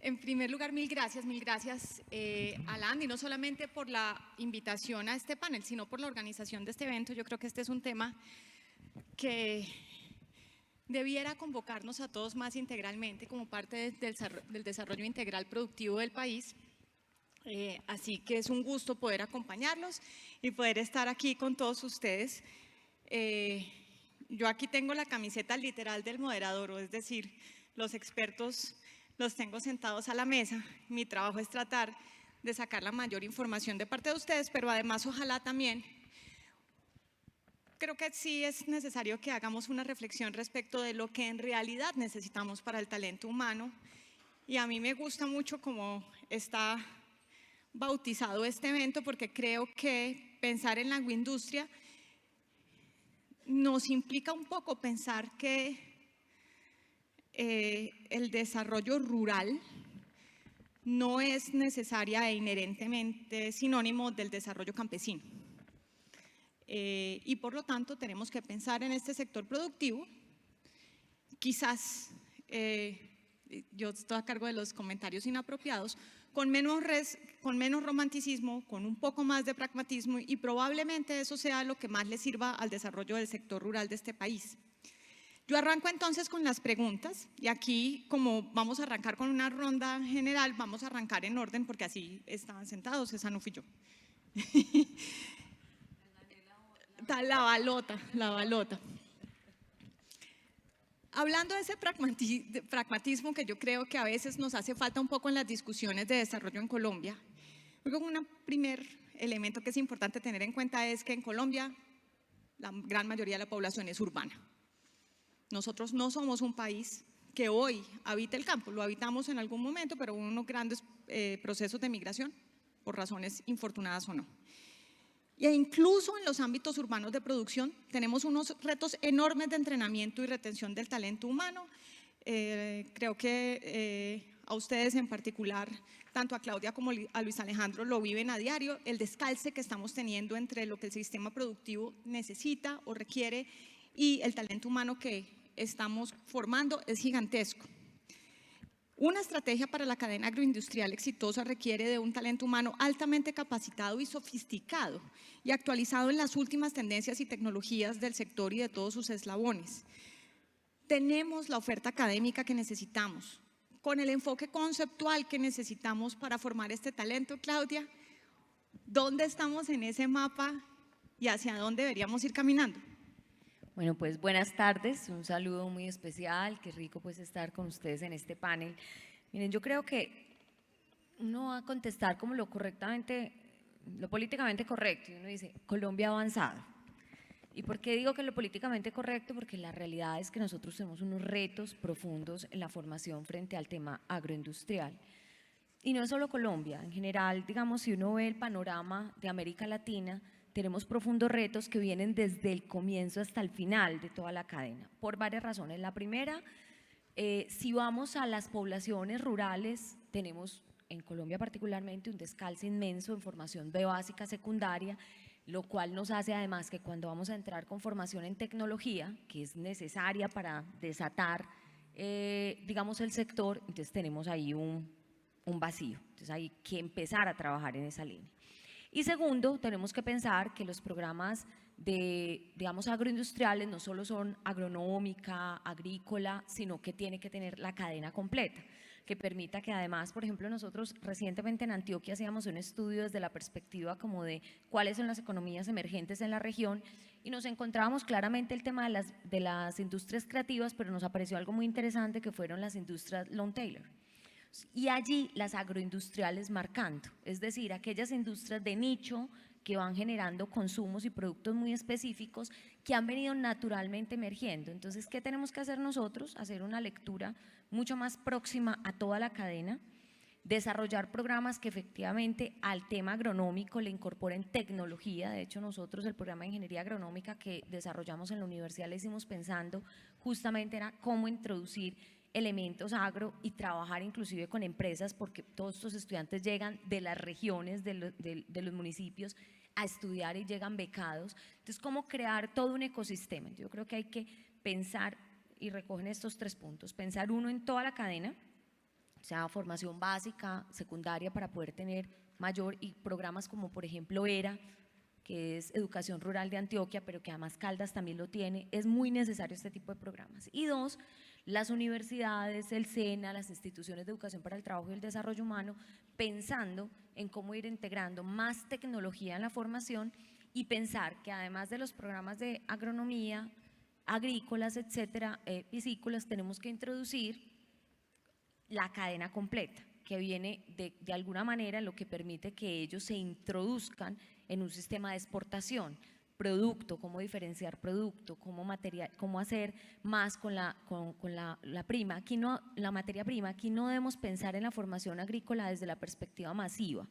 En primer lugar, mil gracias, Alan, y no solamente por la invitación a este panel, sino por la organización de este evento. Yo creo que este es un tema que debiera convocarnos a todos más integralmente como parte del desarrollo integral productivo del país. Así que es un gusto poder acompañarlos y poder estar aquí con todos ustedes. Yo aquí tengo la camiseta literal del moderador, es decir, los expertos los tengo sentados a la mesa. Mi trabajo es tratar de sacar la mayor información de parte de ustedes, pero además ojalá también, creo que sí es necesario que hagamos una reflexión respecto de lo que en realidad necesitamos para el talento humano. Y a mí me gusta mucho cómo está bautizado este evento, porque creo que pensar en la agroindustria nos implica un poco pensar que el desarrollo rural no es necesaria e inherentemente sinónimo del desarrollo campesino. Y por lo tanto tenemos que pensar en este sector productivo. Quizás, yo estoy a cargo de los comentarios inapropiados, con menos romanticismo, con un poco más de pragmatismo, y probablemente eso sea lo que más le sirva al desarrollo del sector rural de este país. Yo arranco entonces con las preguntas, y aquí, como vamos a arrancar con una ronda general, vamos a arrancar en orden porque así estaban sentados, esa no fui yo. La balota. Hablando de ese pragmatismo que yo creo que a veces nos hace falta un poco en las discusiones de desarrollo en Colombia, creo que un primer elemento que es importante tener en cuenta es que en Colombia la gran mayoría de la población es urbana. Nosotros no somos un país que hoy habita el campo, lo habitamos en algún momento, pero hubo unos grandes procesos de migración, por razones infortunadas o no. E incluso en los ámbitos urbanos de producción tenemos unos retos enormes de entrenamiento y retención del talento humano. Creo que a ustedes en particular, tanto a Claudia como a Luis Alejandro, lo viven a diario, el descalce que estamos teniendo entre lo que el sistema productivo necesita o requiere y el talento humano que estamos formando es gigantesco. Una estrategia para la cadena agroindustrial exitosa requiere de un talento humano altamente capacitado y sofisticado y actualizado en las últimas tendencias y tecnologías del sector y de todos sus eslabones. Tenemos la oferta académica que necesitamos, con el enfoque conceptual que necesitamos para formar este talento. Claudia, ¿dónde estamos en ese mapa y hacia dónde deberíamos ir caminando? Bueno, pues buenas tardes, un saludo muy especial, qué rico pues estar con ustedes en este panel. Miren, yo creo que uno va a contestar como lo políticamente correcto, y uno dice, Colombia ha avanzado. ¿Y por qué digo que lo políticamente correcto? Porque la realidad es que nosotros tenemos unos retos profundos en la formación frente al tema agroindustrial. Y no es solo Colombia, en general, digamos, si uno ve el panorama de América Latina, tenemos profundos retos que vienen desde el comienzo hasta el final de toda la cadena, por varias razones. La primera, si vamos a las poblaciones rurales, tenemos en Colombia particularmente un descalce inmenso en formación de básica secundaria, lo cual nos hace además que cuando vamos a entrar con formación en tecnología, que es necesaria para desatar, digamos, el sector, entonces tenemos ahí un vacío, entonces hay que empezar a trabajar en esa línea. Y segundo, tenemos que pensar que los programas digamos, agroindustriales no solo son agronómica, agrícola, sino que tiene que tener la cadena completa, que permita que además, por ejemplo, nosotros recientemente en Antioquia hacíamos un estudio desde la perspectiva como de cuáles son las economías emergentes en la región y nos encontrábamos claramente el tema de las industrias creativas, pero nos apareció algo muy interesante que fueron las industrias long tail. Y allí las agroindustriales marcando, es decir, aquellas industrias de nicho que van generando consumos y productos muy específicos que han venido naturalmente emergiendo. Entonces, ¿qué tenemos que hacer nosotros? Hacer una lectura mucho más próxima a toda la cadena, desarrollar programas que efectivamente al tema agronómico le incorporen tecnología. De hecho, nosotros el programa de ingeniería agronómica que desarrollamos en la universidad le hicimos pensando justamente era cómo introducir elementos agro y trabajar inclusive con empresas, porque todos estos estudiantes llegan de las regiones, de los municipios a estudiar y llegan becados. Entonces, ¿cómo crear todo un ecosistema? Yo creo que hay que pensar, y recogen estos 3 puntos, pensar uno en toda la cadena, o sea, formación básica, secundaria para poder tener mayor, y programas como por ejemplo ERA, que es Educación Rural de Antioquia, pero que además Caldas también lo tiene. Es muy necesario este tipo de programas. Y dos, las universidades, el SENA, las instituciones de educación para el trabajo y el desarrollo humano, pensando en cómo ir integrando más tecnología en la formación y pensar que además de los programas de agronomía, agrícolas, etcétera, piscícolas, tenemos que introducir la cadena completa, que viene de alguna manera lo que permite que ellos se introduzcan en un sistema de exportación, producto, cómo diferenciar producto, cómo, material, cómo hacer más con la prima. Aquí no, la materia prima, aquí no debemos pensar en la formación agrícola desde la perspectiva masiva.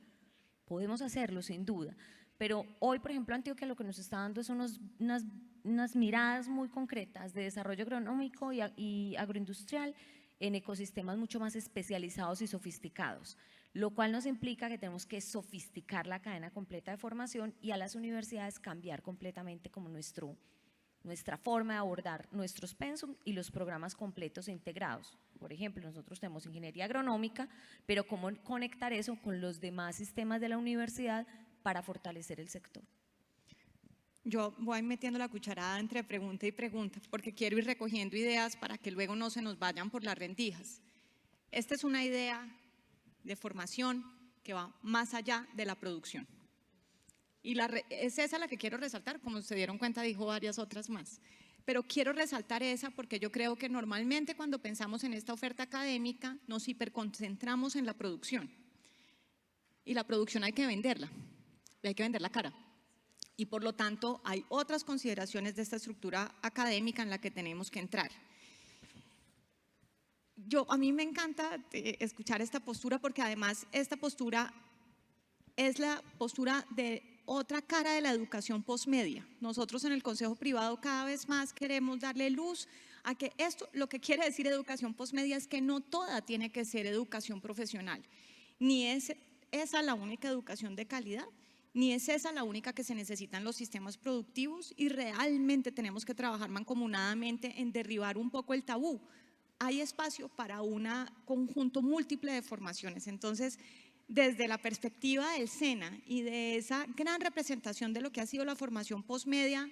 Podemos hacerlo sin duda, pero hoy, por ejemplo, Antioquia lo que nos está dando son unas miradas muy concretas de desarrollo agronómico y agroindustrial en ecosistemas mucho más especializados y sofisticados, lo cual nos implica que tenemos que sofisticar la cadena completa de formación y a las universidades cambiar completamente como nuestra forma de abordar nuestros pensum y los programas completos e integrados. Por ejemplo, nosotros tenemos ingeniería agronómica, pero cómo conectar eso con los demás sistemas de la universidad para fortalecer el sector. Yo voy metiendo la cucharada entre pregunta y pregunta porque quiero ir recogiendo ideas para que luego no se nos vayan por las rendijas. Esta es una idea de formación que va más allá de la producción. Y es esa la que quiero resaltar, como se dieron cuenta dijo varias otras más. Pero quiero resaltar esa porque yo creo que normalmente cuando pensamos en esta oferta académica nos hiperconcentramos en la producción. Y la producción hay que venderla cara. Y por lo tanto hay otras consideraciones de esta estructura académica en la que tenemos que entrar. A mí me encanta escuchar esta postura porque además esta postura es la postura de otra cara de la educación postmedia. Nosotros en el Consejo Privado cada vez más queremos darle luz a que esto, lo que quiere decir educación postmedia es que no toda tiene que ser educación profesional, ni es esa la única educación de calidad, ni es esa la única que se necesita en los sistemas productivos y realmente tenemos que trabajar mancomunadamente en derribar un poco el tabú. Hay espacio para un conjunto múltiple de formaciones. Entonces, desde la perspectiva del SENA y de esa gran representación de lo que ha sido la formación postmedia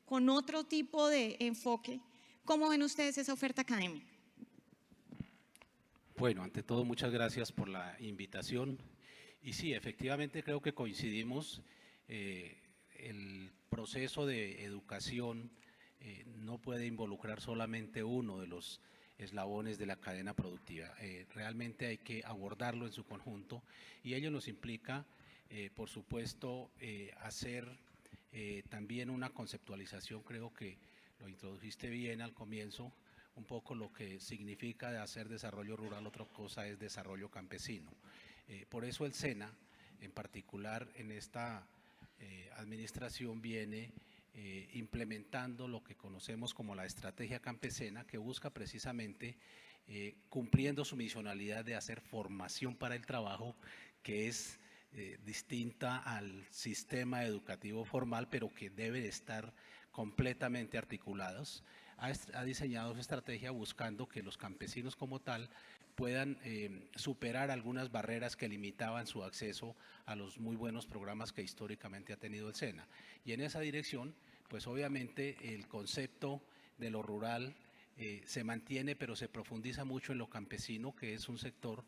con otro tipo de enfoque, ¿cómo ven ustedes esa oferta académica? Bueno, ante todo, muchas gracias por la invitación. Y sí, efectivamente creo que coincidimos. El proceso de educación no puede involucrar solamente uno de los eslabones de la cadena productiva. Realmente hay que abordarlo en su conjunto y ello nos implica, por supuesto, hacer también una conceptualización. Creo que lo introdujiste bien al comienzo, un poco lo que significa de hacer desarrollo rural, otra cosa es desarrollo campesino. Por eso el SENA, en particular en esta administración, viene implementando lo que conocemos como la estrategia campesina, que busca precisamente, cumpliendo su misionalidad de hacer formación para el trabajo, que es distinta al sistema educativo formal, pero que debe estar completamente articulados. Ha diseñado su estrategia buscando que los campesinos como tal puedan superar algunas barreras que limitaban su acceso a los muy buenos programas que históricamente ha tenido el SENA. Y en esa dirección, pues obviamente el concepto de lo rural se mantiene, pero se profundiza mucho en lo campesino, que es un sector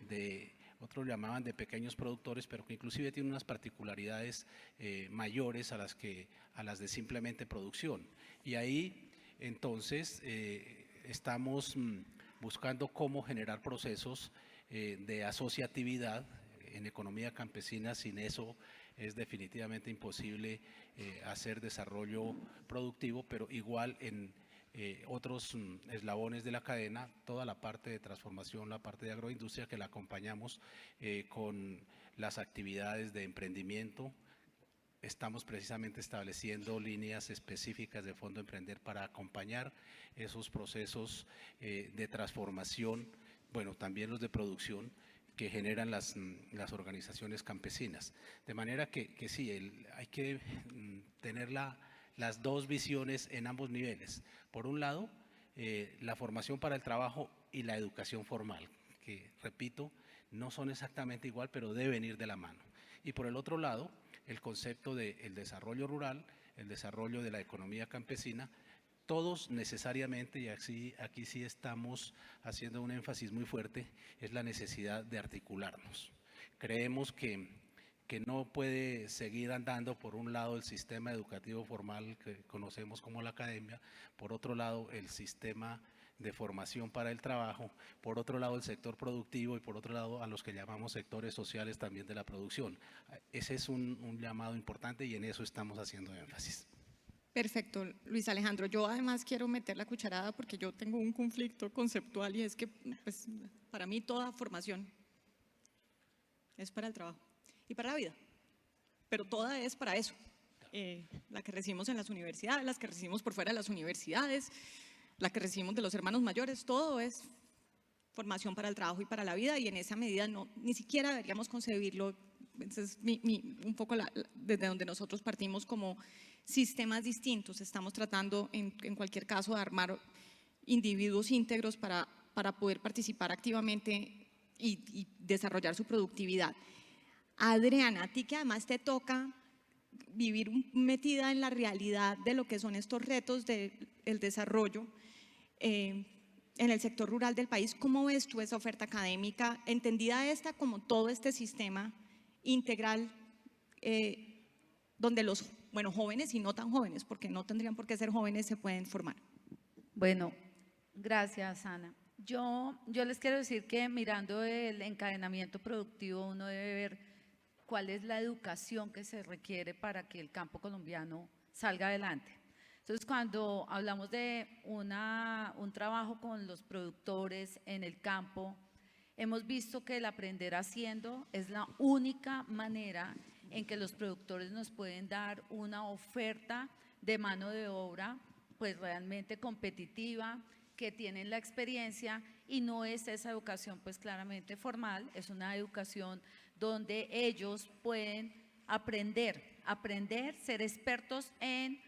de, otros llamaban de pequeños productores, pero que inclusive tiene unas particularidades mayores a las de simplemente producción. Y ahí entonces estamos buscando cómo generar procesos de asociatividad en economía campesina. Sin eso es definitivamente imposible hacer desarrollo productivo, pero igual en otros eslabones de la cadena, toda la parte de transformación, la parte de agroindustria, que la acompañamos con las actividades de emprendimiento. Estamos precisamente estableciendo líneas específicas de Fondo Emprender para acompañar esos procesos de transformación, bueno, también los de producción que generan las organizaciones campesinas. De manera que sí, hay que tener las dos visiones en ambos niveles. Por un lado, la formación para el trabajo y la educación formal, que, repito, no son exactamente igual, pero deben ir de la mano. Y por el otro lado, el concepto del desarrollo rural, el desarrollo de la economía campesina, todos necesariamente, y aquí sí estamos haciendo un énfasis muy fuerte, es la necesidad de articularnos. Creemos que no puede seguir andando por un lado el sistema educativo formal que conocemos como la academia, por otro lado el sistema de formación para el trabajo, por otro lado el sector productivo y por otro lado a los que llamamos sectores sociales también de la producción. Ese es un llamado importante y en eso estamos haciendo énfasis. Perfecto, Luis Alejandro. Yo además quiero meter la cucharada porque yo tengo un conflicto conceptual y es que pues, para mí toda formación es para el trabajo y para la vida, pero toda es para eso. La que recibimos en las universidades, las que recibimos por fuera de las universidades, la que recibimos de los hermanos mayores, todo es formación para el trabajo y para la vida, y en esa medida ni siquiera deberíamos concebirlo. Ese es un poco desde donde nosotros partimos como sistemas distintos. Estamos tratando en cualquier caso de armar individuos íntegros para poder participar activamente y desarrollar su productividad. Adriana, a ti que además te toca vivir metida en la realidad de lo que son estos retos del desarrollo en el sector rural del país, ¿cómo ves tú esa oferta académica, entendida esta como todo este sistema integral donde los jóvenes y no tan jóvenes, porque no tendrían por qué ser jóvenes, se pueden formar? Bueno, gracias, Ana. Yo les quiero decir que mirando el encadenamiento productivo uno debe ver cuál es la educación que se requiere para que el campo colombiano salga adelante. Entonces, cuando hablamos de un trabajo con los productores en el campo, hemos visto que el aprender haciendo es la única manera en que los productores nos pueden dar una oferta de mano de obra pues realmente competitiva, que tienen la experiencia, y no es esa educación pues claramente formal, es una educación donde ellos pueden aprender, ser expertos en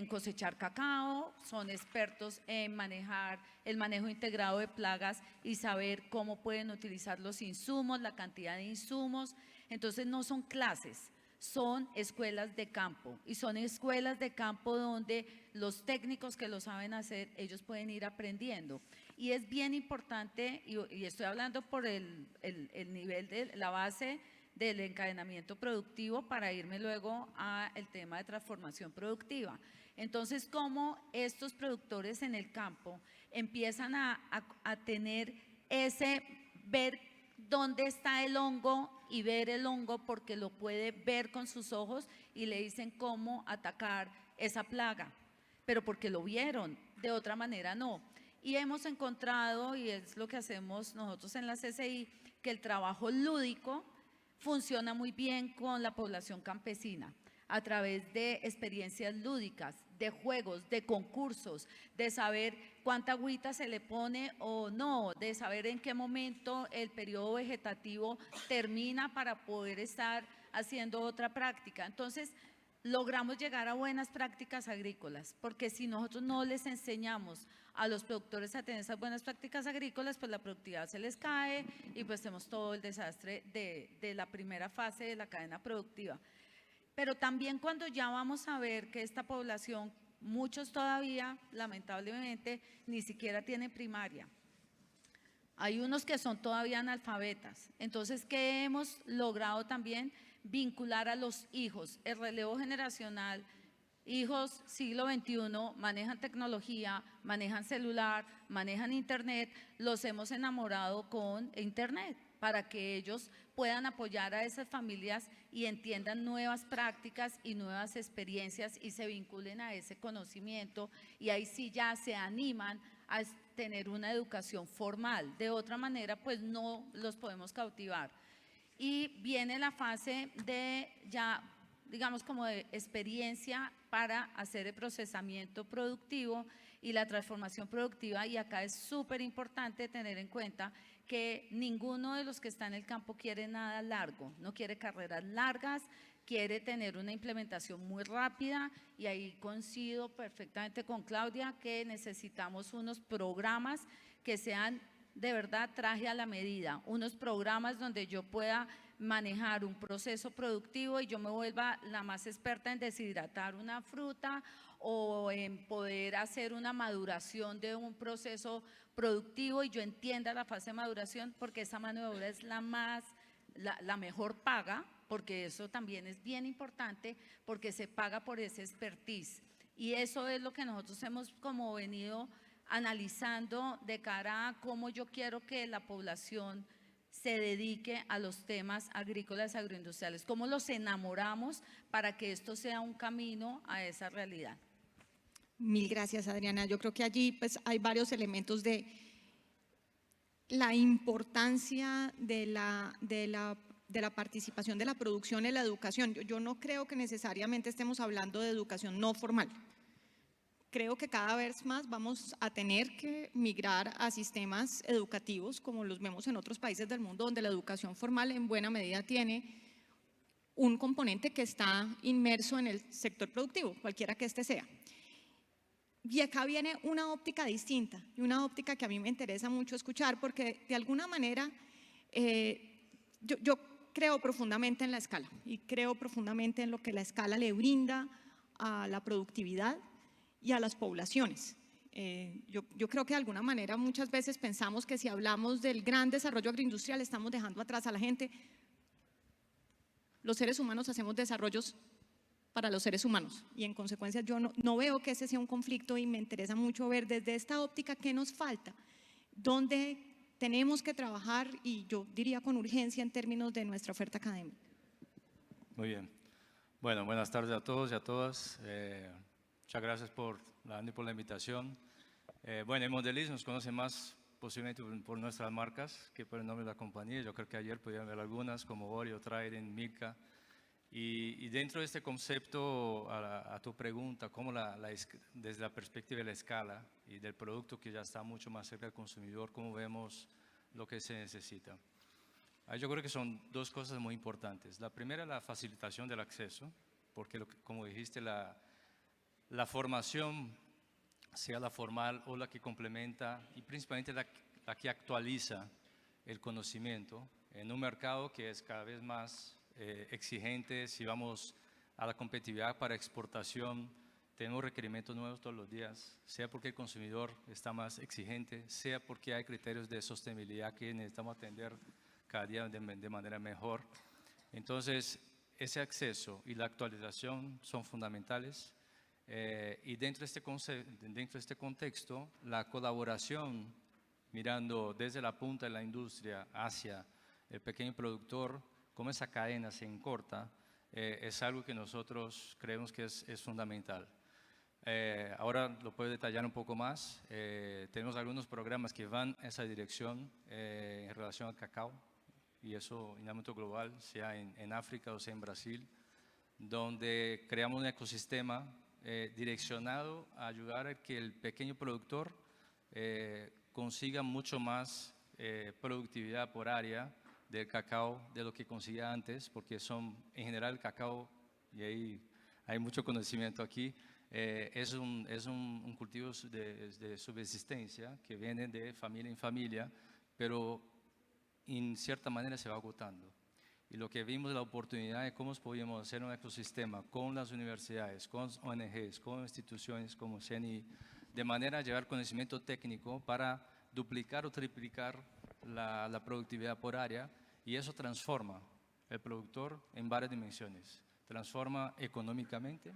cosechar cacao, son expertos en manejar el manejo integrado de plagas y saber cómo pueden utilizar los insumos, la cantidad de insumos. Entonces no son clases, son escuelas de campo, y son escuelas de campo donde los técnicos que lo saben hacer, ellos pueden ir aprendiendo. Y es bien importante, y estoy hablando por el nivel de la base del encadenamiento productivo para irme luego al tema de transformación productiva. Entonces, cómo estos productores en el campo empiezan a tener ver dónde está el hongo y ver el hongo porque lo puede ver con sus ojos, y le dicen cómo atacar esa plaga, pero porque lo vieron, de otra manera no. Y hemos encontrado, y es lo que hacemos nosotros en la CCI, que el trabajo lúdico funciona muy bien con la población campesina a través de experiencias lúdicas, de juegos, de concursos, de saber cuánta agüita se le pone o no, de saber en qué momento el periodo vegetativo termina para poder estar haciendo otra práctica. Entonces, logramos llegar a buenas prácticas agrícolas, porque si nosotros no les enseñamos a los productores a tener esas buenas prácticas agrícolas, pues la productividad se les cae y pues tenemos todo el desastre de la primera fase de la cadena productiva. Pero también cuando ya vamos a ver que esta población, muchos todavía, lamentablemente, ni siquiera tienen primaria. Hay unos que son todavía analfabetas. Entonces, ¿qué hemos logrado también? Vincular a los hijos, el relevo generacional. Hijos siglo XXI manejan tecnología, manejan celular, manejan internet, los hemos enamorado con internet para que ellos puedan apoyar a esas familias y entiendan nuevas prácticas y nuevas experiencias y se vinculen a ese conocimiento, y ahí sí ya se animan a tener una educación formal. De otra manera, pues no los podemos cautivar. Y viene la fase de ya, digamos, como de experiencia para hacer el procesamiento productivo y la transformación productiva, y acá es súper importante tener en cuenta que ninguno de los que está en el campo quiere nada largo, no quiere carreras largas, quiere tener una implementación muy rápida, y ahí coincido perfectamente con Claudia que necesitamos unos programas que sean de verdad traje a la medida, unos programas donde yo pueda manejar un proceso productivo y yo me vuelva la más experta en deshidratar una fruta o en poder hacer una maduración de un proceso productivo y yo entienda la fase de maduración, porque esa mano de obra es la mejor paga, porque eso también es bien importante, porque se paga por ese expertise. Y eso es lo que nosotros hemos como venido analizando de cara a cómo yo quiero que la población se dedique a los temas agrícolas y agroindustriales, cómo los enamoramos para que esto sea un camino a esa realidad. Mil gracias, Adriana. Yo creo que allí pues, hay varios elementos de la importancia de la participación de la producción en la educación. Yo no creo que necesariamente estemos hablando de educación no formal. Creo que cada vez más vamos a tener que migrar a sistemas educativos como los vemos en otros países del mundo, donde la educación formal en buena medida tiene un componente que está inmerso en el sector productivo, cualquiera que este sea. Y acá viene una óptica distinta y una óptica que a mí me interesa mucho escuchar porque de alguna manera yo creo profundamente en la escala y creo profundamente en lo que la escala le brinda a la productividad y a las poblaciones. Yo creo que de alguna manera muchas veces pensamos que si hablamos del gran desarrollo agroindustrial estamos dejando atrás a la gente. Los seres humanos hacemos desarrollos para los seres humanos y en consecuencia yo no veo que ese sea un conflicto y me interesa mucho ver desde esta óptica qué nos falta, dónde tenemos que trabajar y yo diría con urgencia en términos de nuestra oferta académica. Muy bien. Bueno, buenas tardes a todos y a todas. Muchas gracias por la invitación. Bueno, en Mondelez nos conocen más posiblemente por nuestras marcas que por el nombre de la compañía. Yo creo que ayer pudieron ver algunas como Oreo, Trident, Milka. Y dentro de este concepto, a tu pregunta, cómo desde la perspectiva de la escala y del producto que ya está mucho más cerca del consumidor, cómo vemos lo que se necesita. Ahí yo creo que son dos cosas muy importantes. La primera, la facilitación del acceso, porque como dijiste, la formación, sea la formal o la que complementa y principalmente la que actualiza el conocimiento en un mercado que es cada vez más exigente. Si vamos a la competitividad para exportación, tenemos requerimientos nuevos todos los días, sea porque el consumidor está más exigente, sea porque hay criterios de sostenibilidad que necesitamos atender cada día de manera mejor. Entonces, ese acceso y la actualización son fundamentales. Y dentro de este contexto, la colaboración, mirando desde la punta de la industria hacia el pequeño productor, cómo esa cadena se encorta, es algo que nosotros creemos que es fundamental. Ahora lo puedo detallar un poco más. Tenemos algunos programas que van en esa dirección en relación al cacao, y eso en ámbito global, sea en África o sea en Brasil, donde creamos un ecosistema direccionado a ayudar a que el pequeño productor consiga mucho más productividad por área del cacao de lo que conseguía antes, porque son en general el cacao, y ahí hay mucho conocimiento aquí, es un cultivo de subsistencia que viene de familia en familia, pero en cierta manera se va agotando. Y lo que vimos la oportunidad de cómo podíamos hacer un ecosistema con las universidades, con ONGs, con instituciones como CNI, de manera a llevar conocimiento técnico para duplicar o triplicar la productividad por área, y eso transforma el productor en varias dimensiones. Transforma económicamente,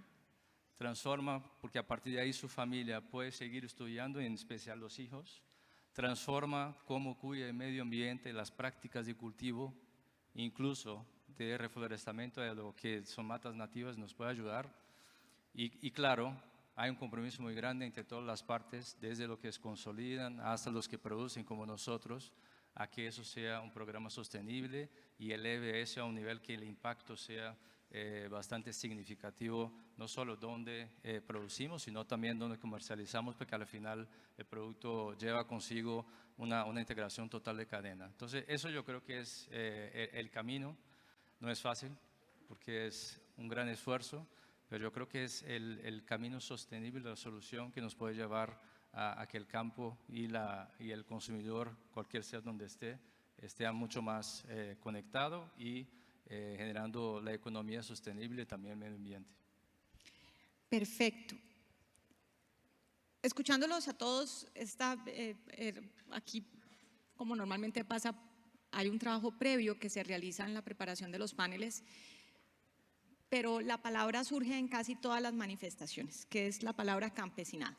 transforma porque a partir de ahí su familia puede seguir estudiando, en especial los hijos, transforma cómo cuida el medio ambiente, las prácticas de cultivo, incluso de reflorescimiento de lo que son matas nativas, nos puede ayudar. Y claro, hay un compromiso muy grande entre todas las partes, desde lo que consolidan hasta los que producen como nosotros, a que eso sea un programa sostenible y eleve eso a un nivel que el impacto sea bastante significativo, no solo donde producimos, sino también donde comercializamos, porque al final el producto lleva consigo una integración total de cadena. Entonces, eso yo creo que es el camino. No es fácil, porque es un gran esfuerzo, pero yo creo que es el camino sostenible, la solución que nos puede llevar a que el campo y el consumidor, cualquier sea donde esté mucho más conectado y generando la economía sostenible y también el medio ambiente. Perfecto. Escuchándolos a todos, aquí, como normalmente pasa, hay un trabajo previo que se realiza en la preparación de los paneles, pero la palabra surge en casi todas las manifestaciones, que es la palabra campesinado.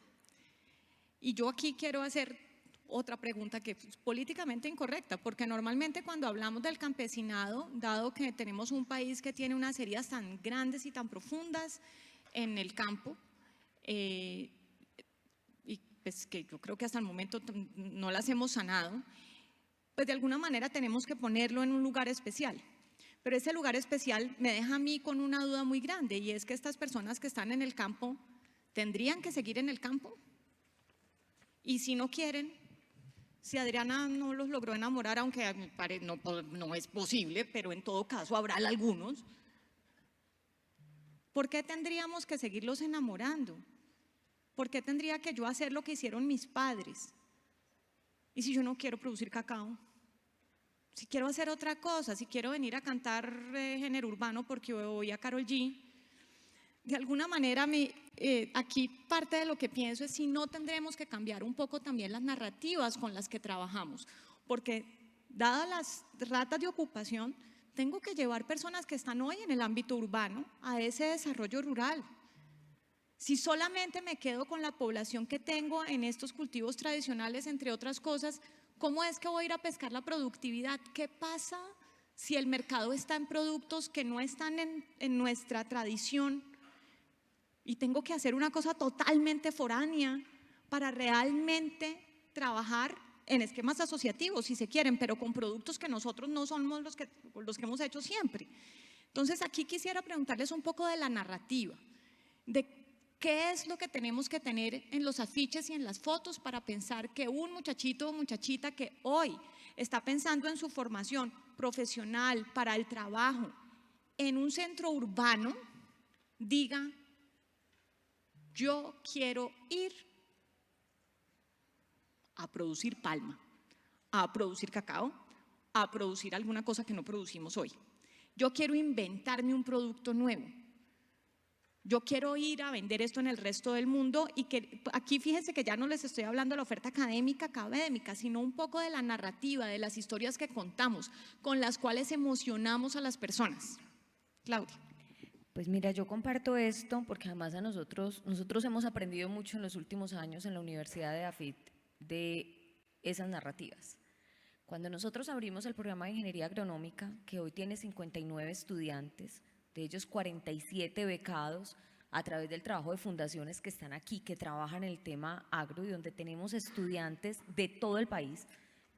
Y yo aquí quiero hacer otra pregunta que es políticamente incorrecta, porque normalmente cuando hablamos del campesinado, dado que tenemos un país que tiene unas heridas tan grandes y tan profundas en el campo, y pues que yo creo que hasta el momento no las hemos sanado, pues de alguna manera tenemos que ponerlo en un lugar especial. Pero ese lugar especial me deja a mí con una duda muy grande, y es que estas personas que están en el campo, ¿tendrían que seguir en el campo? Y si no quieren, si Adriana no los logró enamorar, aunque a mi parecer no es posible, pero en todo caso habrá algunos, ¿por qué tendríamos que seguirlos enamorando? ¿Por qué tendría que yo hacer lo que hicieron mis padres? ¿Y si yo no quiero producir cacao? Si quiero hacer otra cosa, si quiero venir a cantar género urbano porque voy a Karol G, de alguna manera aquí parte de lo que pienso es si no tendremos que cambiar un poco también las narrativas con las que trabajamos, porque dadas las ratas de ocupación, tengo que llevar personas que están hoy en el ámbito urbano a ese desarrollo rural. Si solamente me quedo con la población que tengo en estos cultivos tradicionales, entre otras cosas, ¿cómo es que voy a ir a pescar la productividad? ¿Qué pasa si el mercado está en productos que no están en nuestra tradición y tengo que hacer una cosa totalmente foránea para realmente trabajar en esquemas asociativos, si se quieren, pero con productos que nosotros no somos los que hemos hecho siempre? Entonces aquí quisiera preguntarles un poco de la narrativa, de ¿qué es lo que tenemos que tener en los afiches y en las fotos para pensar que un muchachito o muchachita que hoy está pensando en su formación profesional para el trabajo en un centro urbano diga: yo quiero ir a producir palma, a producir cacao, a producir alguna cosa que no producimos hoy? Yo quiero inventarme un producto nuevo. Yo quiero ir a vender esto en el resto del mundo, y que aquí fíjense que ya no les estoy hablando de la oferta académica, sino un poco de la narrativa, de las historias que contamos, con las cuales emocionamos a las personas. Claudia. Pues mira, yo comparto esto porque además nosotros hemos aprendido mucho en los últimos años en la Universidad de AFIT de esas narrativas. Cuando nosotros abrimos el programa de Ingeniería Agronómica, que hoy tiene 59 estudiantes, de ellos 47 becados a través del trabajo de fundaciones que están aquí, que trabajan en el tema agro, y donde tenemos estudiantes de todo el país,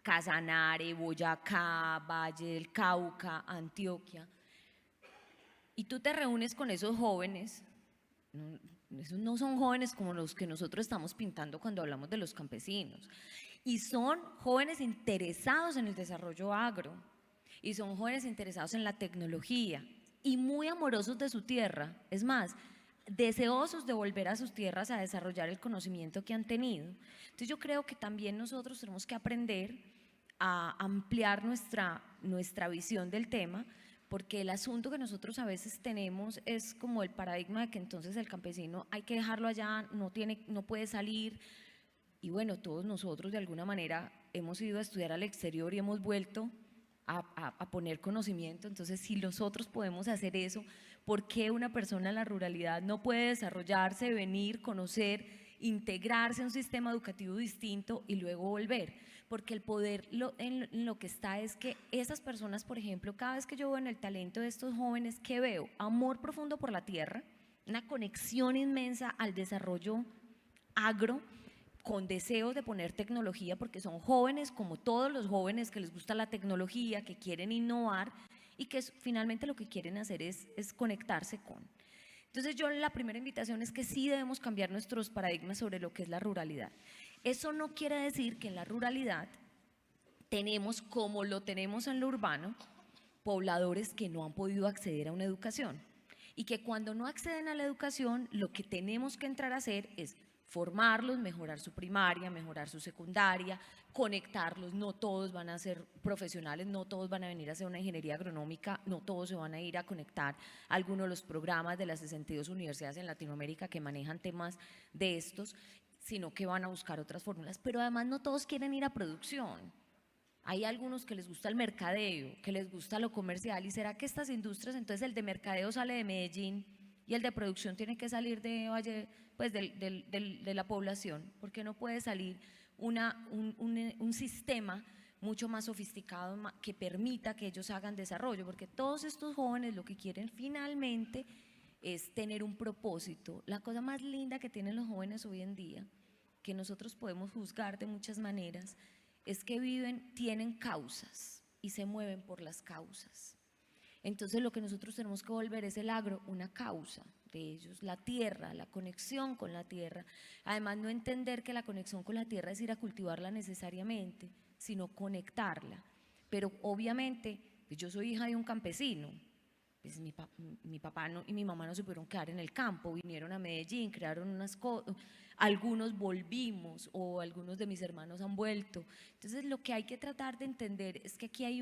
Casanare, Boyacá, Valle del Cauca, Antioquia, y tú te reúnes con esos jóvenes, esos no son jóvenes como los que nosotros estamos pintando cuando hablamos de los campesinos, y son jóvenes interesados en el desarrollo agro, y son jóvenes interesados en la tecnología, y muy amorosos de su tierra, es más, deseosos de volver a sus tierras a desarrollar el conocimiento que han tenido. Entonces yo creo que también nosotros tenemos que aprender a ampliar nuestra visión del tema, porque el asunto que nosotros a veces tenemos es como el paradigma de que entonces el campesino hay que dejarlo allá, no puede salir. Y bueno, todos nosotros de alguna manera hemos ido a estudiar al exterior y hemos vuelto a poner conocimiento. Entonces, si nosotros podemos hacer eso, ¿por qué una persona en la ruralidad no puede desarrollarse, venir, conocer, integrarse a un sistema educativo distinto y luego volver? Porque el poder en lo que está es que esas personas, por ejemplo, cada vez que yo veo en el talento de estos jóvenes, ¿qué veo? Amor profundo por la tierra, una conexión inmensa al desarrollo agro, con deseos de poner tecnología, porque son jóvenes como todos los jóvenes que les gusta la tecnología, que quieren innovar y que finalmente lo que quieren hacer es conectarse con. Entonces yo la primera invitación es que sí debemos cambiar nuestros paradigmas sobre lo que es la ruralidad. Eso no quiere decir que en la ruralidad tenemos, como lo tenemos en lo urbano, pobladores que no han podido acceder a una educación, y que cuando no acceden a la educación lo que tenemos que entrar a hacer es formarlos, mejorar su primaria, mejorar su secundaria, conectarlos. No todos van a ser profesionales, no todos van a venir a hacer una ingeniería agronómica, no todos se van a ir a conectar a algunos de los programas de las 62 universidades en Latinoamérica que manejan temas de estos, sino que van a buscar otras fórmulas. Pero además no todos quieren ir a producción. Hay algunos que les gusta el mercadeo, que les gusta lo comercial. ¿Y será que estas industrias, entonces el de mercadeo sale de Medellín y el de producción tiene que salir de Valle, pues de la población? ¿Por qué no puede salir un sistema mucho más sofisticado que permita que ellos hagan desarrollo? Porque todos estos jóvenes lo que quieren finalmente es tener un propósito. La cosa más linda que tienen los jóvenes hoy en día, que nosotros podemos juzgar de muchas maneras, es que tienen causas y se mueven por las causas. Entonces lo que nosotros tenemos que volver es el agro una causa de ellos, la tierra, la conexión con la tierra. Además, no entender que la conexión con la tierra es ir a cultivarla necesariamente, sino conectarla. Pero obviamente, pues yo soy hija de un campesino, pues mi papá y mi mamá no se pudieron quedar en el campo, vinieron a Medellín, crearon unas cosas, algunos volvimos o algunos de mis hermanos han vuelto. Entonces lo que hay que tratar de entender es que aquí hay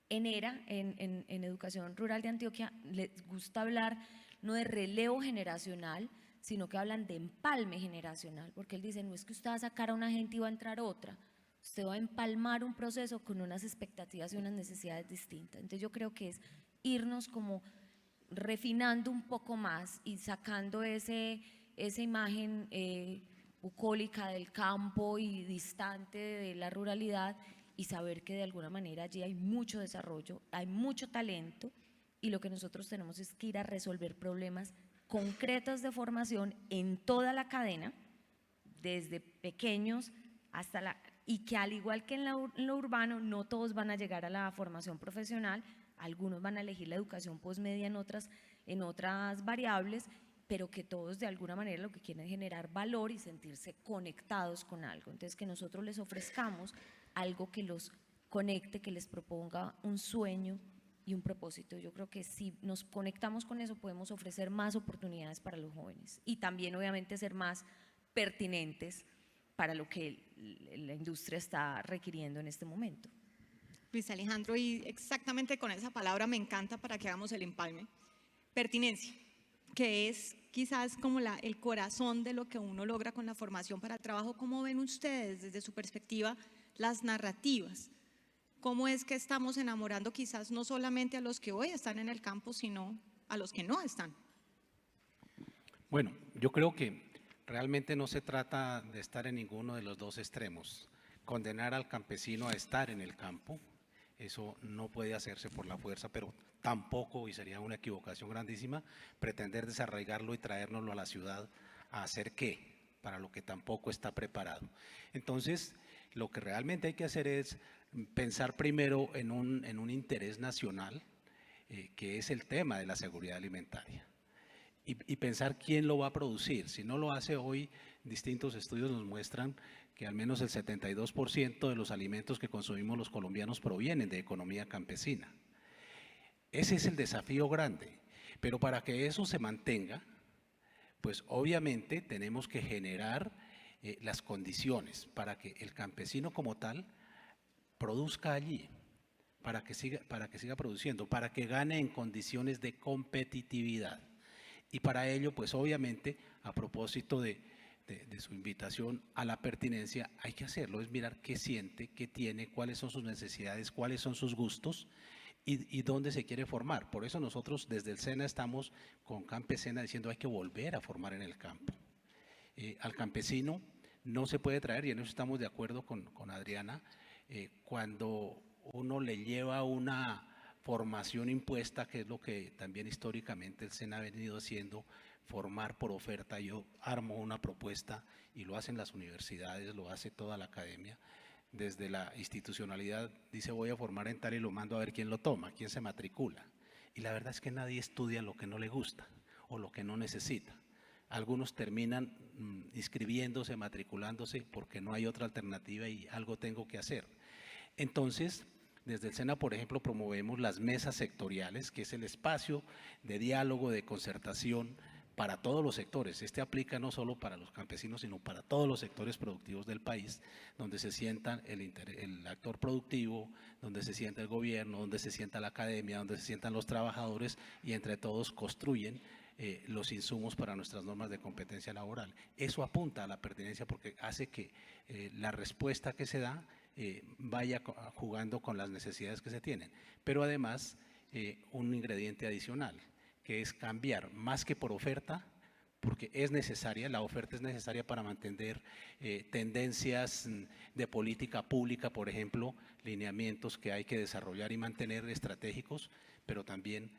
en Educación Rural de Antioquia les gusta hablar no de relevo generacional, sino que hablan de empalme generacional, porque él dice, no es que usted va a sacar a una gente y va a entrar otra, usted va a empalmar un proceso con unas expectativas y unas necesidades distintas. Entonces yo creo que es irnos como refinando un poco más y sacando esa imagen bucólica del campo y distante de la ruralidad, y saber que de alguna manera allí hay mucho desarrollo, hay mucho talento, y lo que nosotros tenemos es que ir a resolver problemas concretos de formación en toda la cadena, desde pequeños hasta y que al igual que en lo urbano, no todos van a llegar a la formación profesional, algunos van a elegir la educación posmedia en otras variables, pero que todos de alguna manera lo que quieren es generar valor y sentirse conectados con algo. Entonces que nosotros les ofrezcamos algo que los conecte, que les proponga un sueño y un propósito. Yo creo que si nos conectamos con eso podemos ofrecer más oportunidades para los jóvenes y también obviamente ser más pertinentes para lo que la industria está requiriendo en este momento. Luis Alejandro, y exactamente con esa palabra me encanta para que hagamos el empalme. Pertinencia, que es quizás como el corazón de lo que uno logra con la formación para el trabajo. ¿Cómo ven ustedes desde su perspectiva las narrativas? ¿Cómo es que estamos enamorando quizás no solamente a los que hoy están en el campo, sino a los que no están? Bueno, yo creo que realmente no se trata de estar en ninguno de los dos extremos. Condenar al campesino a estar en el campo, eso no puede hacerse por la fuerza, pero tampoco, y sería una equivocación grandísima, pretender desarraigarlo y traérnoslo a la ciudad a hacer qué, para lo que tampoco está preparado. Entonces, lo que realmente hay que hacer es pensar primero en un interés nacional, que es el tema de la seguridad alimentaria. Y pensar quién lo va a producir. Si no lo hace hoy, distintos estudios nos muestran que al menos el 72% de los alimentos que consumimos los colombianos provienen de economía campesina. Ese es el desafío grande, pero para que eso se mantenga, pues obviamente tenemos que generar las condiciones para que el campesino como tal produzca allí, para que siga produciendo, para que gane en condiciones de competitividad. Y para ello, pues obviamente, a propósito de su invitación a la pertinencia, hay que hacerlo, es mirar qué siente, qué tiene, cuáles son sus necesidades, cuáles son sus gustos y dónde se quiere formar. Por eso nosotros desde el SENA estamos con Campesena diciendo hay que volver a formar en el campo. Al campesino no se puede traer, y en eso estamos de acuerdo con Adriana, cuando uno le lleva una formación impuesta, que es lo que también históricamente el SENA ha venido haciendo, formar por oferta. Yo armo una propuesta y lo hacen las universidades, lo hace toda la academia. Desde la institucionalidad dice voy a formar en tal y lo mando a ver quién lo toma, quién se matricula. Y la verdad es que nadie estudia lo que no le gusta o lo que no necesita. Algunos terminan inscribiéndose, matriculándose porque no hay otra alternativa y algo tengo que hacer. Entonces, desde el SENA, por ejemplo, promovemos las mesas sectoriales, que es el espacio de diálogo, de concertación para todos los sectores. Este aplica no solo para los campesinos, sino para todos los sectores productivos del país, donde se sienta el actor productivo, donde se sienta el gobierno, donde se sienta la academia, donde se sientan los trabajadores y entre todos construyen los insumos para nuestras normas de competencia laboral. Eso apunta a la pertinencia porque hace que la respuesta que se da vaya jugando con las necesidades que se tienen. Pero además, un ingrediente adicional, que es cambiar más que por oferta, porque es necesaria, la oferta es necesaria para mantener tendencias de política pública, por ejemplo, lineamientos que hay que desarrollar y mantener estratégicos, pero también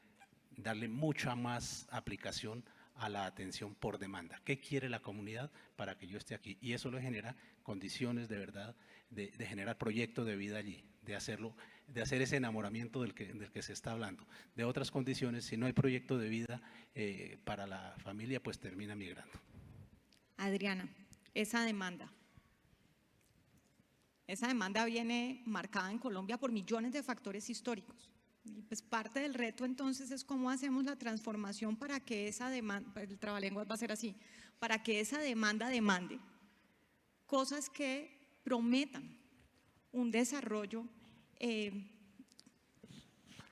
darle mucha más aplicación a la atención por demanda. ¿Qué quiere la comunidad para que yo esté aquí? Y eso le genera condiciones de verdad, de generar proyectos de vida allí, de hacerlo, de hacer ese enamoramiento del que se está hablando. De otras condiciones, si no hay proyecto de vida para la familia, pues termina migrando. Adriana, esa demanda viene marcada en Colombia por millones de factores históricos. Y pues parte del reto entonces es cómo hacemos la transformación para que esa demanda, el trabalenguas va a ser así, para que esa demanda demande cosas que prometan un desarrollo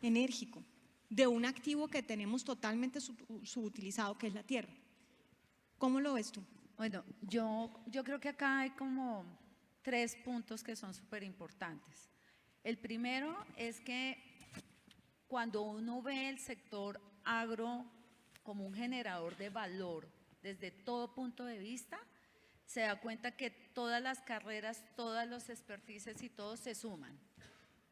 enérgico de un activo que tenemos totalmente subutilizado, que es la tierra. ¿Cómo lo ves tú? Bueno, yo creo que acá hay como 3 puntos que son súper importantes. El primero es que cuando uno ve el sector agro como un generador de valor desde todo punto de vista, se da cuenta que todas las carreras, todos los expertices y todos se suman.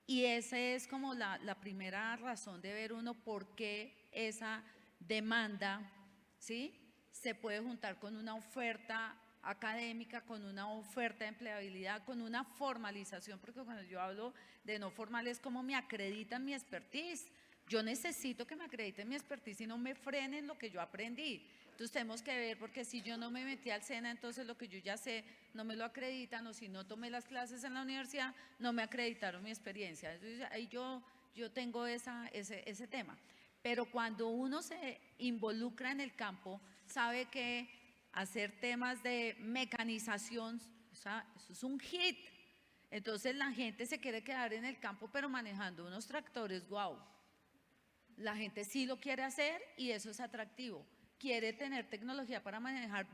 Y esa es como la primera razón de ver uno por qué esa demanda, ¿sí?, se puede juntar con una oferta académica, con una oferta de empleabilidad, con una formalización, porque cuando yo hablo de no formal es como me acreditan mi expertise. Yo necesito que me acrediten mi expertise y no me frenen lo que yo aprendí. Entonces tenemos que ver, porque si yo no me metí al SENA, entonces lo que yo ya sé no me lo acreditan, o si no tomé las clases en la universidad, no me acreditaron mi experiencia. Entonces ahí yo tengo ese tema. Pero cuando uno se involucra en el campo, sabe que hacer temas de mecanización, o sea, eso es un hit. Entonces la gente se quiere quedar en el campo, pero manejando unos tractores, wow. La gente sí lo quiere hacer y eso es atractivo. Quiere tener tecnología para manejar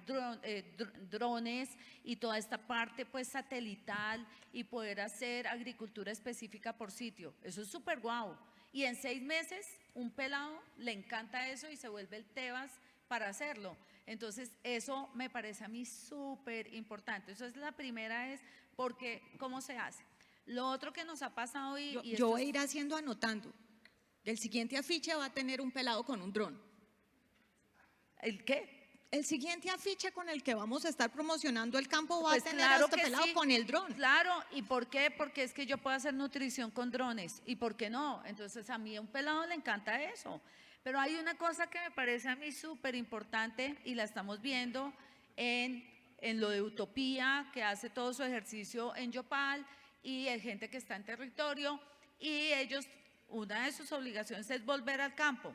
drones y toda esta parte pues satelital y poder hacer agricultura específica por sitio. Eso es súper guau. Y en 6 meses un pelado le encanta eso y se vuelve el Tebas para hacerlo. Entonces eso me parece a mí súper importante. Eso es la primera, es porque ¿cómo se hace? Lo otro que nos ha pasado yo voy a ir haciendo anotando. El siguiente afiche va a tener un pelado con un dron. ¿El qué? El siguiente afiche con el que vamos a estar promocionando el campo va Pues a tener claro a este que pelado sí, con el dron. Claro, ¿y por qué? Porque es que yo puedo hacer nutrición con drones, ¿y por qué no? Entonces a mí a un pelado le encanta eso. Pero hay una cosa que me parece a mí súper importante y la estamos viendo en lo de Utopía, que hace todo su ejercicio en Yopal, y hay gente que está en territorio, y ellos, una de sus obligaciones es volver al campo.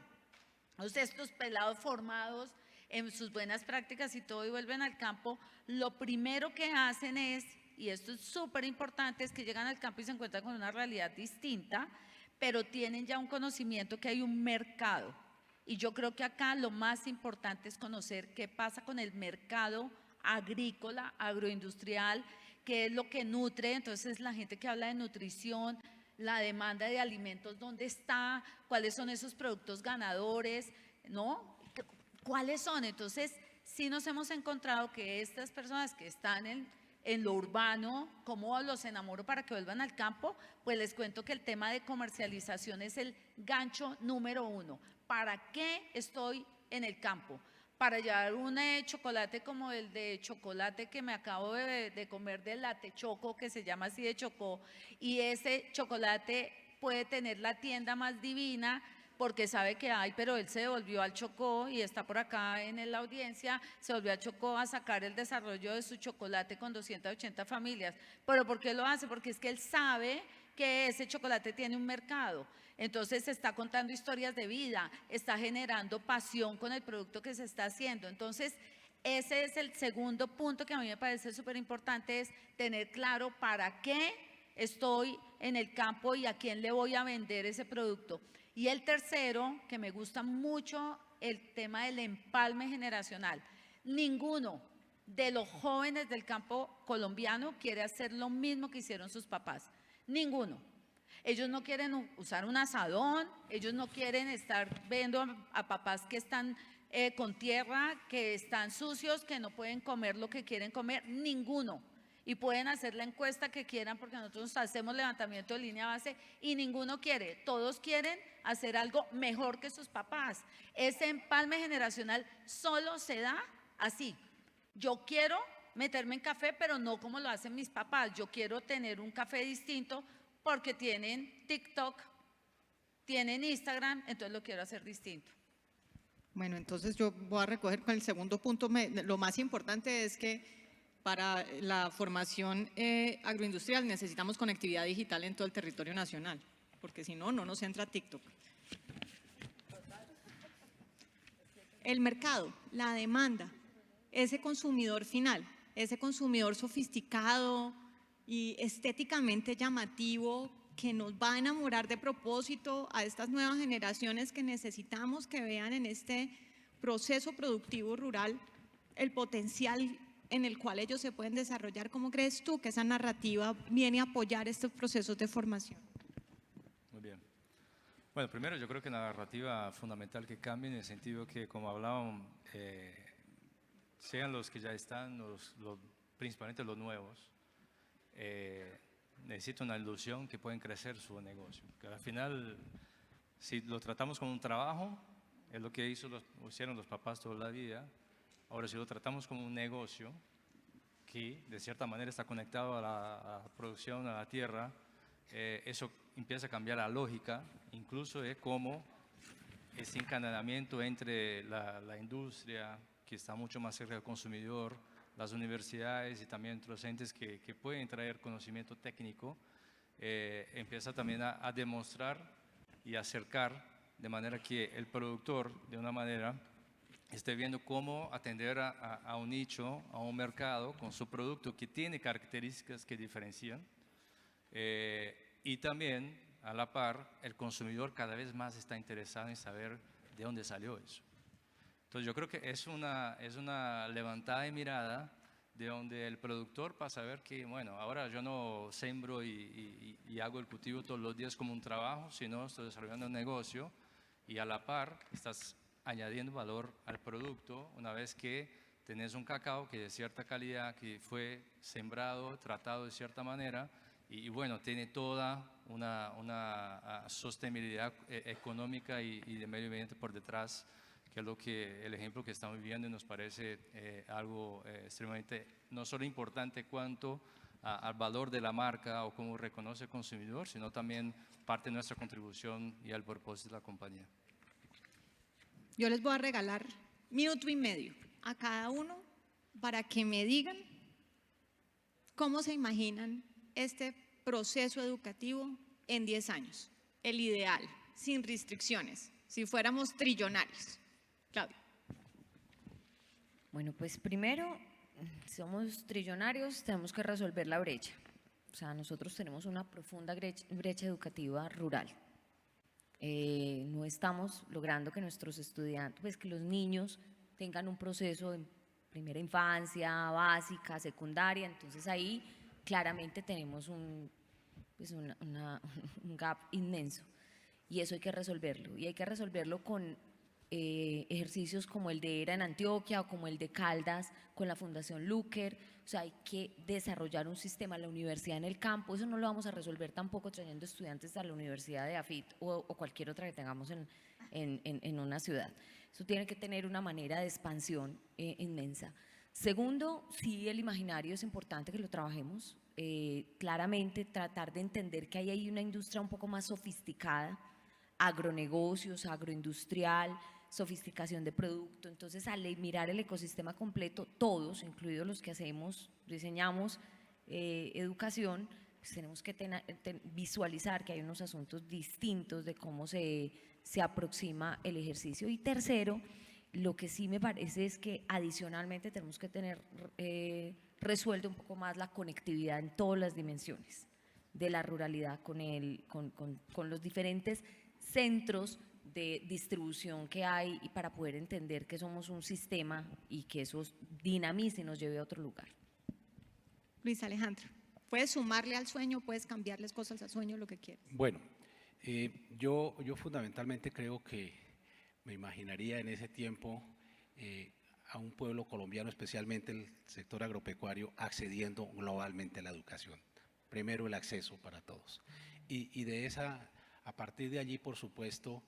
Entonces estos pelados formados en sus buenas prácticas y todo y vuelven al campo, lo primero que hacen es, y esto es súper importante, es que llegan al campo y se encuentran con una realidad distinta, pero tienen ya un conocimiento que hay un mercado. Y yo creo que acá lo más importante es conocer qué pasa con el mercado agrícola, agroindustrial, qué es lo que nutre. Entonces la gente que habla de nutrición, la demanda de alimentos, ¿dónde está? ¿Cuáles son esos productos ganadores? ¿No? ¿Cuáles son? Entonces, sí nos hemos encontrado que estas personas que están en lo urbano, ¿cómo los enamoro para que vuelvan al campo? Pues les cuento que el tema de comercialización es el gancho número 1. ¿Para qué estoy en el campo? Para llevar un chocolate como el de chocolate que me acabo de comer del Latte Choco, que se llama así de Chocó, y ese chocolate puede tener la tienda más divina, porque sabe que hay, pero él se volvió al Chocó y está por acá en la audiencia, se volvió al Chocó a sacar el desarrollo de su chocolate con 280 familias. ¿Pero por qué lo hace? Porque es que él sabe que ese chocolate tiene un mercado. Entonces se está contando historias de vida, está generando pasión con el producto que se está haciendo. Entonces ese es el segundo punto que a mí me parece súper importante, es tener claro para qué estoy en el campo y a quién le voy a vender ese producto. Y el tercero, que me gusta mucho, el tema del empalme generacional. Ninguno de los jóvenes del campo colombiano quiere hacer lo mismo que hicieron sus papás. Ninguno. Ellos no quieren usar un asadón, ellos no quieren estar viendo a papás que están con tierra, que están sucios, que no pueden comer lo que quieren comer, ninguno. Y pueden hacer la encuesta que quieran porque nosotros hacemos levantamiento de línea base y ninguno quiere. Todos quieren hacer algo mejor que sus papás. Ese empalme generacional solo se da así. Yo quiero meterme en café, pero no como lo hacen mis papás. Yo quiero tener un café distinto porque tienen TikTok, tienen Instagram, entonces lo quiero hacer distinto. Bueno, entonces yo voy a recoger con el segundo punto. Lo más importante es que para la formación agroindustrial necesitamos conectividad digital en todo el territorio nacional, porque si no, no nos entra TikTok. El mercado, la demanda, ese consumidor final, ese consumidor sofisticado y estéticamente llamativo que nos va a enamorar de propósito a estas nuevas generaciones que necesitamos que vean en este proceso productivo rural el potencial en el cual ellos se pueden desarrollar. ¿Cómo crees tú que esa narrativa viene a apoyar estos procesos de formación? Muy bien. Bueno, primero yo creo que la narrativa fundamental que cambie en el sentido que, como hablaban, sean los que ya están, principalmente los nuevos, necesitan una ilusión que pueden crecer su negocio. Que al final, si lo tratamos como un trabajo, es lo que hicieron los papás toda la vida. Ahora, si lo tratamos como un negocio que de cierta manera está conectado a la producción, a la tierra, eso empieza a cambiar la lógica, incluso de cómo ese encadenamiento entre la industria, que está mucho más cerca del consumidor, las universidades y también otros entes que pueden traer conocimiento técnico, empieza también a demostrar y acercar de manera que el productor, de una manera, esté viendo cómo atender a un nicho, a un mercado con su producto que tiene características que diferencian, y también a la par el consumidor cada vez más está interesado en saber de dónde salió eso. Entonces yo creo que es una levantada de mirada de donde el productor pasa a ver que, bueno, ahora yo no sembro y hago el cultivo todos los días como un trabajo, sino estoy desarrollando un negocio y a la par estás añadiendo valor al producto una vez que tenés un cacao que de cierta calidad, que fue sembrado, tratado de cierta manera y bueno, tiene toda una sostenibilidad económica y de medio ambiente por detrás, que es el ejemplo que estamos viviendo y nos parece algo extremadamente no solo importante cuanto al valor de la marca o cómo reconoce el consumidor, sino también parte de nuestra contribución y al propósito de la compañía. Yo les voy a regalar 1 minuto y medio a cada uno para que me digan cómo se imaginan este proceso educativo en 10 años, el ideal, sin restricciones, si fuéramos trillonarios. Claudia. Bueno, pues primero, si somos trillonarios, tenemos que resolver la brecha. O sea, nosotros tenemos una profunda brecha educativa rural. No estamos logrando que nuestros estudiantes, pues que los niños tengan un proceso en primera infancia, básica, secundaria, entonces ahí claramente tenemos un gap inmenso y eso hay que resolverlo y hay que resolverlo con ejercicios como el de ERA en Antioquia o como el de Caldas con la Fundación Luker. O sea, hay que desarrollar un sistema, la universidad en el campo, eso no lo vamos a resolver tampoco trayendo estudiantes a la Universidad de AFIT o cualquier otra que tengamos en una ciudad. Eso tiene que tener una manera de expansión inmensa. Segundo, sí, el imaginario es importante que lo trabajemos, claramente tratar de entender que hay una industria un poco más sofisticada, agronegocios, agroindustrial, sofisticación de producto. Entonces, al mirar el ecosistema completo, todos, incluidos los que diseñamos educación, pues tenemos que visualizar que hay unos asuntos distintos de cómo se aproxima el ejercicio. Y tercero, lo que sí me parece es que adicionalmente tenemos que tener resuelto un poco más la conectividad en todas las dimensiones de la ruralidad con los diferentes centros de distribución que hay, y para poder entender que somos un sistema y que eso dinamice y nos lleve a otro lugar. Luis Alejandro, puedes sumarle al sueño, puedes cambiarles cosas al sueño, lo que quieras. Bueno, yo fundamentalmente creo que me imaginaría en ese tiempo a un pueblo colombiano, especialmente el sector agropecuario, accediendo globalmente a la educación. Primero el acceso para todos. Y a partir de allí, por supuesto,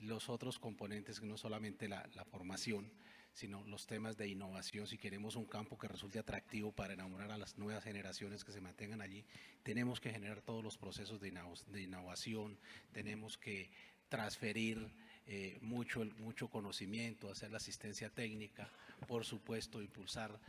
los otros componentes, que no solamente la formación, sino los temas de innovación. Si queremos un campo que resulte atractivo para enamorar a las nuevas generaciones que se mantengan allí, tenemos que generar todos los procesos de innovación, tenemos que transferir mucho conocimiento, hacer la asistencia técnica, por supuesto, impulsar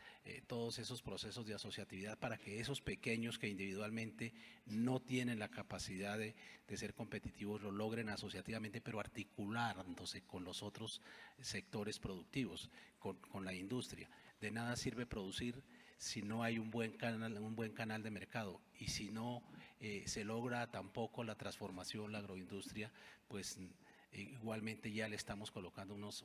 todos esos procesos de asociatividad para que esos pequeños que individualmente no tienen la capacidad de ser competitivos lo logren asociativamente, pero articulándose con los otros sectores productivos, con la industria. De nada sirve producir si no hay un buen canal de mercado, y si no se logra tampoco la transformación, la agroindustria, pues igualmente ya le estamos colocando unos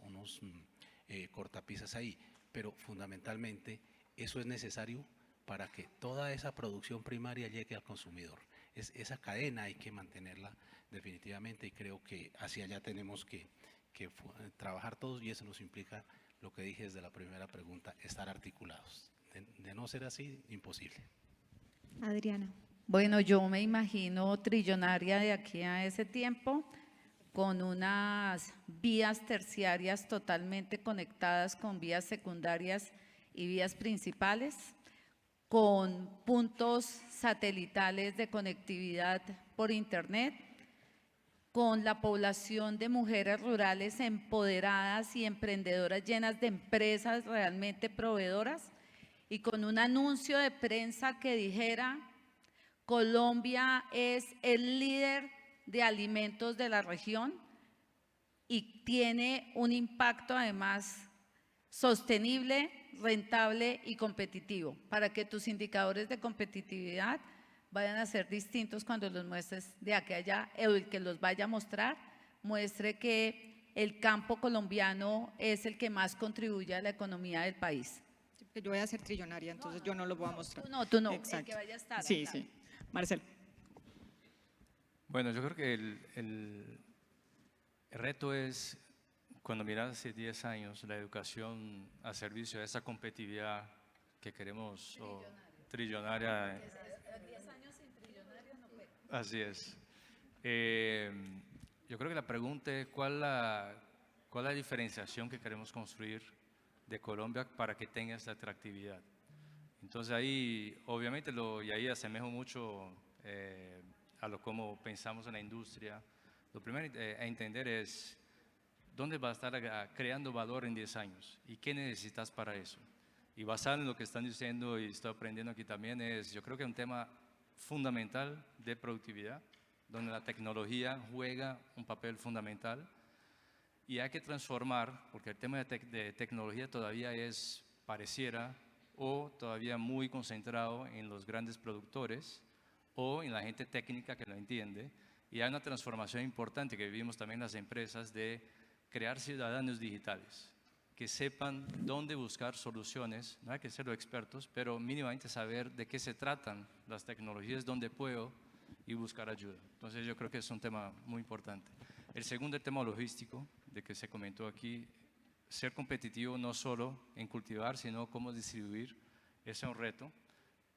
cortapisas ahí, pero fundamentalmente eso es necesario para que toda esa producción primaria llegue al consumidor. Esa cadena hay que mantenerla definitivamente, y creo que hacia allá tenemos que trabajar todos, y eso nos implica lo que dije desde la primera pregunta, estar articulados. De no ser así, imposible. Adriana. Bueno, yo me imagino trillonaria de aquí a ese tiempo, con unas vías terciarias totalmente conectadas con vías secundarias y vías principales, con puntos satelitales de conectividad por internet, con la población de mujeres rurales empoderadas y emprendedoras llenas de empresas realmente proveedoras, y con un anuncio de prensa que dijera: Colombia es el líder de alimentos de la región y tiene un impacto además sostenible, rentable y competitivo, para que tus indicadores de competitividad vayan a ser distintos cuando los muestres de aquí a allá, o el que los vaya a mostrar muestre que el campo colombiano es el que más contribuye a la economía del país. Yo voy a ser trillonaria, entonces yo no lo voy a mostrar. Tú no, Exacto. el que vaya a estar. Sí, claro. sí. Marcelo. Bueno, yo creo que el reto es, cuando miras hace 10 años, la educación a servicio de esa competitividad que queremos, trillonaria. 10 años sin trillonario no puede. Así es. Yo creo que la pregunta es cuál es la diferenciación que queremos construir de Colombia para que tenga esa atractividad. Entonces ahí, obviamente, y ahí asemejo mucho a lo como pensamos en la industria. Lo primero a entender es dónde va a estar creando valor en 10 años y qué necesitas para eso. Y basado en lo que están diciendo y estoy aprendiendo aquí también, yo creo que es un tema fundamental de productividad, donde la tecnología juega un papel fundamental. Y hay que transformar, porque el tema de tecnología todavía pareciera, o todavía muy concentrado en los grandes productores o en la gente técnica que lo entiende. Y hay una transformación importante que vivimos también en las empresas, de crear ciudadanos digitales que sepan dónde buscar soluciones. No hay que ser los expertos, pero mínimamente saber de qué se tratan las tecnologías, dónde puedo, y buscar ayuda. Entonces yo creo que es un tema muy importante. El segundo, el tema logístico, de que se comentó aquí, ser competitivo no solo en cultivar, sino cómo distribuir, ese es un reto,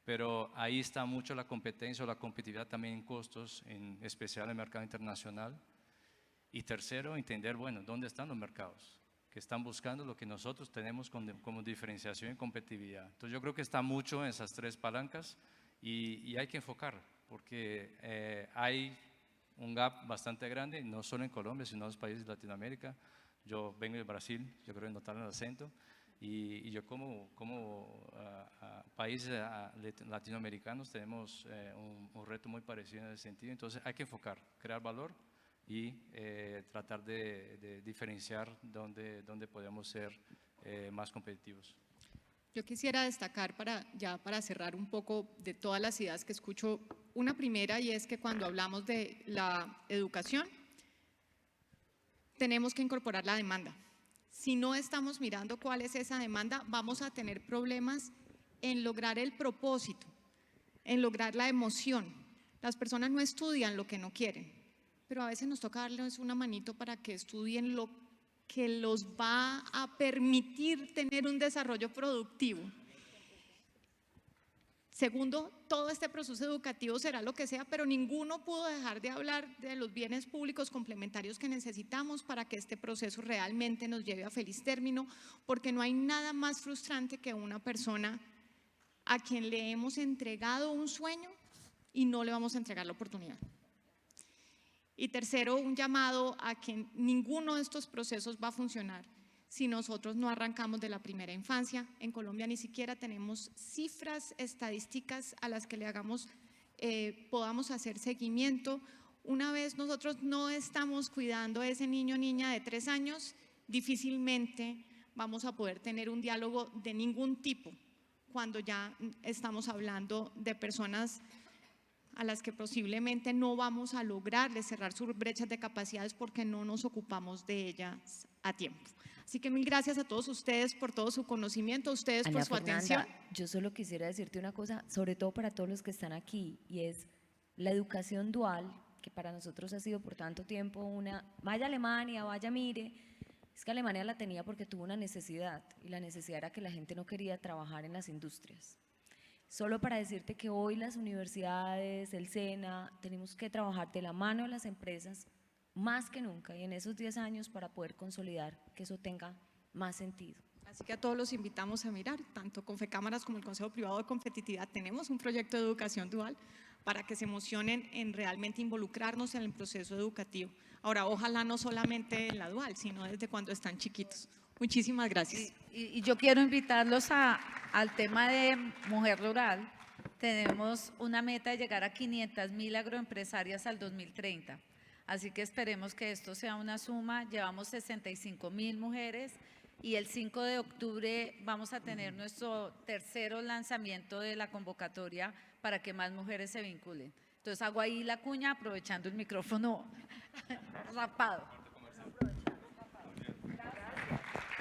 pero ahí está mucho la competencia o la competitividad también en costos, en especial en el mercado internacional. Y tercero, entender, bueno, dónde están los mercados que están buscando lo que nosotros tenemos como diferenciación y competitividad. Entonces yo creo que está mucho en esas tres palancas, y hay que enfocar, porque hay un gap bastante grande, no solo en Colombia, sino en los países de Latinoamérica. Yo vengo de Brasil, yo creo que notaron el acento, Y yo como países latinoamericanos tenemos un reto muy parecido en ese sentido. Entonces hay que enfocar, crear valor y tratar de diferenciar dónde podemos ser más competitivos. Yo quisiera destacar para cerrar un poco de todas las ideas que escucho, una primera, y es que cuando hablamos de la educación, tenemos que incorporar la demanda. Si no estamos mirando cuál es esa demanda, vamos a tener problemas en lograr el propósito, en lograr la emoción. Las personas no estudian lo que no quieren, pero a veces nos toca darles una manito para que estudien lo que los va a permitir tener un desarrollo productivo. Segundo, todo este proceso educativo será lo que sea, pero ninguno pudo dejar de hablar de los bienes públicos complementarios que necesitamos para que este proceso realmente nos lleve a feliz término, porque no hay nada más frustrante que una persona a quien le hemos entregado un sueño y no le vamos a entregar la oportunidad. Y tercero, un llamado a que ninguno de estos procesos va a funcionar si nosotros no arrancamos de la primera infancia. En Colombia ni siquiera tenemos cifras estadísticas a las que podamos hacer seguimiento. Una vez nosotros no estamos cuidando a ese niño o niña de 3 años, difícilmente vamos a poder tener un diálogo de ningún tipo cuando ya estamos hablando de personas a las que posiblemente no vamos a lograrles cerrar sus brechas de capacidades porque no nos ocupamos de ellas a tiempo. Así que mil gracias a todos ustedes por todo su conocimiento, a ustedes por su atención. Yo solo quisiera decirte una cosa, sobre todo para todos los que están aquí, y es la educación dual, que para nosotros ha sido por tanto tiempo vaya a Alemania, vaya, mire. Es que Alemania la tenía porque tuvo una necesidad, y la necesidad era que la gente no quería trabajar en las industrias. Solo para decirte que hoy las universidades, el SENA, tenemos que trabajar de la mano de las empresas más que nunca, y en esos 10 años para poder consolidar que eso tenga más sentido. Así que a todos los invitamos a mirar, tanto Confecámaras como el Consejo Privado de Competitividad, tenemos un proyecto de educación dual para que se emocionen en realmente involucrarnos en el proceso educativo. Ahora, ojalá no solamente en la dual, sino desde cuando están chiquitos. Muchísimas gracias. Y yo quiero invitarlos al tema de mujer rural. Tenemos una meta de llegar a 500.000 agroempresarias al 2030. Así que esperemos que esto sea una suma. Llevamos 65.000 mujeres y el 5 de octubre vamos a tener nuestro tercero lanzamiento de la convocatoria para que más mujeres se vinculen. Entonces hago ahí la cuña aprovechando el micrófono rapado.